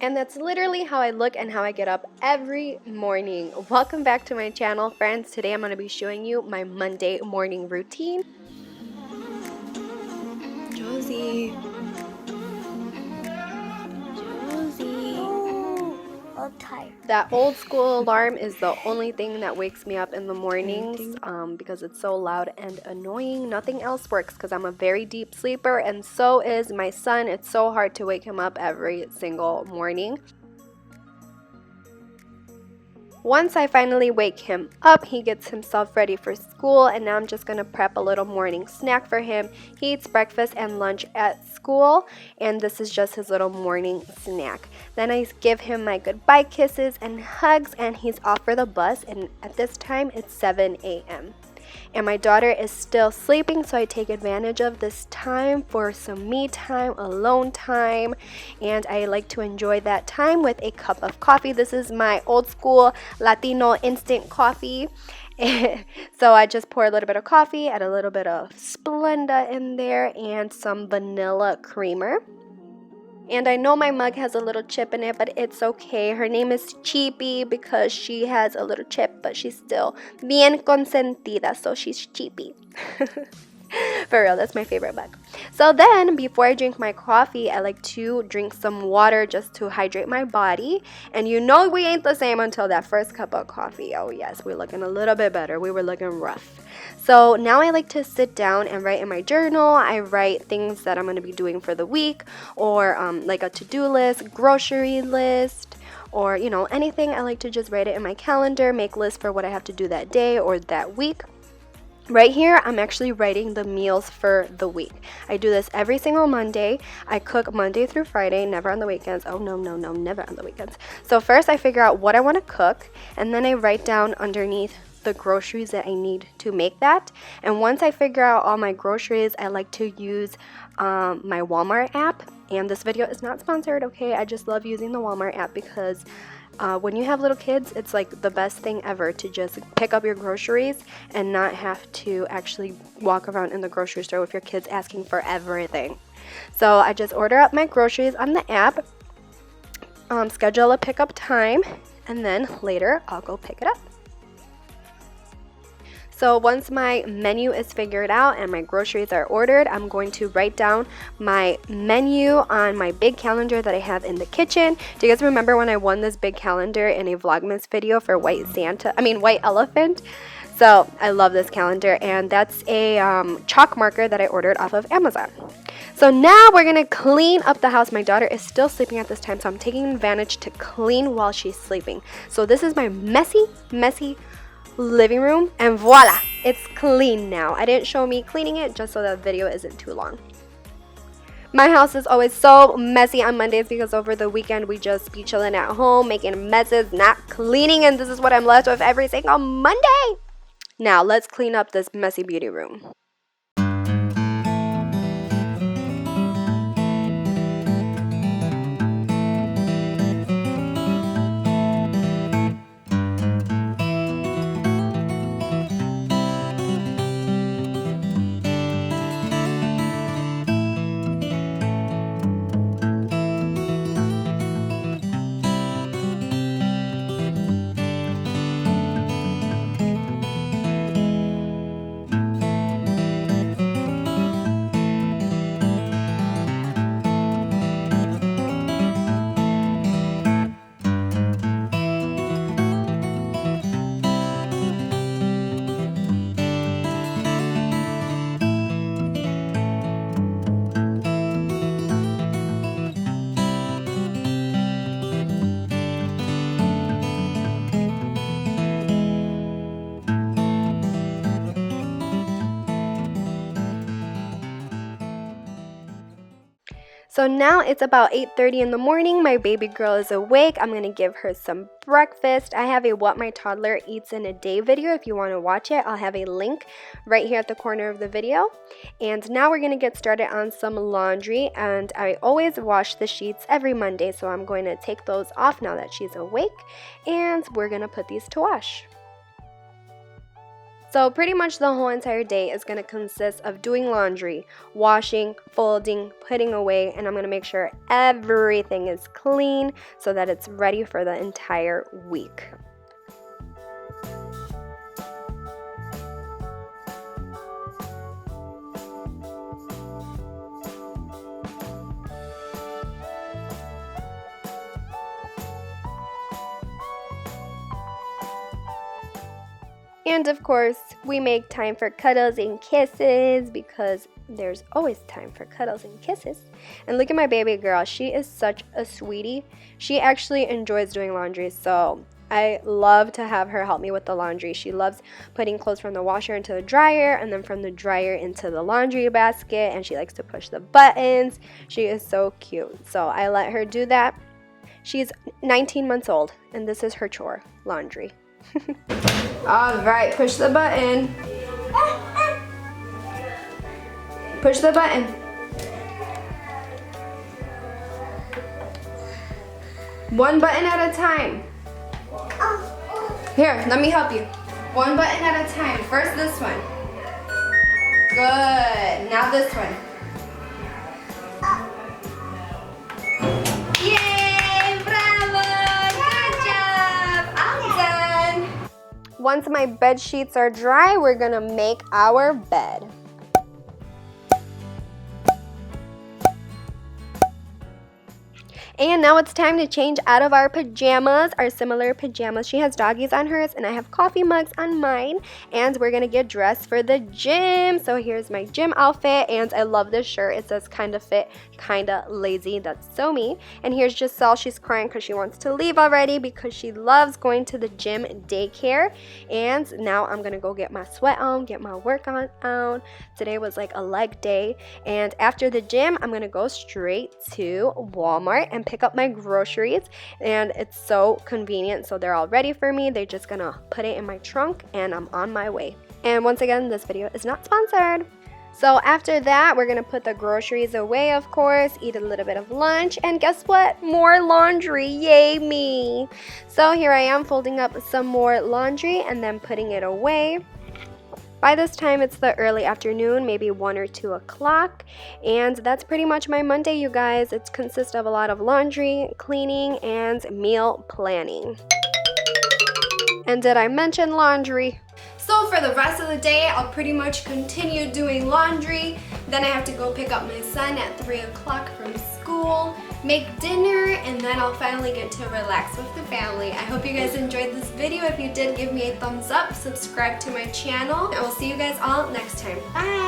And that's literally how I look and how I get up every morning. Welcome back to my channel, friends. Today I'm going to be showing you my Monday morning routine. Josie. I'm tired. That old school alarm is the only thing that wakes me up in the mornings because it's so loud and annoying. Nothing else works because I'm a very deep sleeper, and so is my son. It's so hard to wake him up every single morning. Once I finally wake him up, he gets himself ready for school, and now I'm just going to prep a little morning snack for him. He eats breakfast and lunch at school, and this is just his little morning snack. Then I give him my goodbye kisses and hugs, and he's off for the bus, and at this time it's 7 a.m. And my daughter is still sleeping, so I take advantage of this time for some me time, alone time, and I like to enjoy that time with a cup of coffee. This is my old school Latino instant coffee. So I just pour a little bit of coffee, add a little bit of Splenda in there, and some vanilla creamer. And I know my mug has a little chip in it, but it's okay. Her name is Cheapy because she has a little chip, but she's still bien consentida, so she's Cheapy. For real, that's my favorite mug. So then, before I drink my coffee, I like to drink some water just to hydrate my body. And you know we ain't the same until that first cup of coffee. Oh yes, we're looking a little bit better. We were looking rough. So now I like to sit down and write in my journal. I write things that I'm going to be doing for the week, or like a to-do list, grocery list, or anything. I like to just write it in my calendar, make lists for what I have to do that day or that week. Right here, I'm actually writing the meals for the week. I do this every single Monday. I cook Monday through Friday, never on the weekends. Oh, no, never on the weekends. So first I figure out what I want to cook, and then I write down underneath the groceries that I need to make that. And once I figure out all my groceries, I like to use my Walmart app. And this video is not sponsored, okay? I just love using the Walmart app because when you have little kids, it's like the best thing ever to just pick up your groceries and not have to actually walk around in the grocery store with your kids asking for everything. So I just order up my groceries on the app, schedule a pickup time, and then later I'll go pick it up. So once my menu is figured out and my groceries are ordered, I'm going to write down my menu on my big calendar that I have in the kitchen. Do you guys remember when I won this big calendar in a Vlogmas video for White Elephant? So I love this calendar, and that's a chalk marker that I ordered off of Amazon. So now we're going to clean up the house. My daughter is still sleeping at this time, so I'm taking advantage to clean while she's sleeping. So this is my messy living room, and voila, it's clean now. I didn't show me cleaning it just so that video isn't too long. My house is always so messy on Mondays because over the weekend we just be chilling at home, making messes, not cleaning, and this is what I'm left with every single Monday. Now let's clean up this messy beauty room. So now it's about 8:30 in the morning. My baby girl is awake. I'm going to give her some breakfast. I have a What My Toddler Eats in a Day video. If you want to watch it, I'll have a link right here at the corner of the video. And now we're going to get started on some laundry. And I always wash the sheets every Monday, so I'm going to take those off now that she's awake. And we're going to put these to wash. So pretty much the whole entire day is going to consist of doing laundry, washing, folding, putting away, and I'm going to make sure everything is clean so that it's ready for the entire week. And of course, we make time for cuddles and kisses because there's always time for cuddles and kisses. And look at my baby girl. She is such a sweetie. She actually enjoys doing laundry, so I love to have her help me with the laundry. She loves putting clothes from the washer into the dryer and then from the dryer into the laundry basket, and she likes to push the buttons. She is so cute. So I let her do that. She's 19 months old, and this is her chore, laundry. All right, push the button. Push the button. One button at a time. Here, let me help you. One button at a time. First this one. Good. Now this one. Yay! Bravo! Good job! I'm done. Once my bed sheets are dry, we're gonna make our bed. And now it's time to change out of our pajamas, our similar pajamas. She has doggies on hers and I have coffee mugs on mine. And we're gonna get dressed for the gym. So here's my gym outfit, and I love this shirt. It says kinda fit, kinda lazy. That's so me. And here's Giselle. She's crying because she wants to leave already because she loves going to the gym daycare. And now I'm gonna go get my sweat on, get my workout on. Today was like a leg day. And after the gym, I'm gonna go straight to Walmart and pick up my groceries, and it's so convenient. So they're all ready for me. They're just gonna put it in my trunk and I'm on my way. And once again, this video is not sponsored. So after that, we're gonna put the groceries away, of course, eat a little bit of lunch, and guess what? More laundry, yay me. So here I am folding up some more laundry and then putting it away. By this time, it's the early afternoon, maybe 1 or 2 o'clock, and that's pretty much my Monday, you guys. It consists of a lot of laundry, cleaning, and meal planning. And did I mention laundry? So for the rest of the day, I'll pretty much continue doing laundry. Then I have to go pick up my son at 3 o'clock from school, make dinner, and then I'll finally get to relax with the family. I hope you guys enjoyed this video. If you did, give me a thumbs up, subscribe to my channel, and I will see you guys all next time. Bye!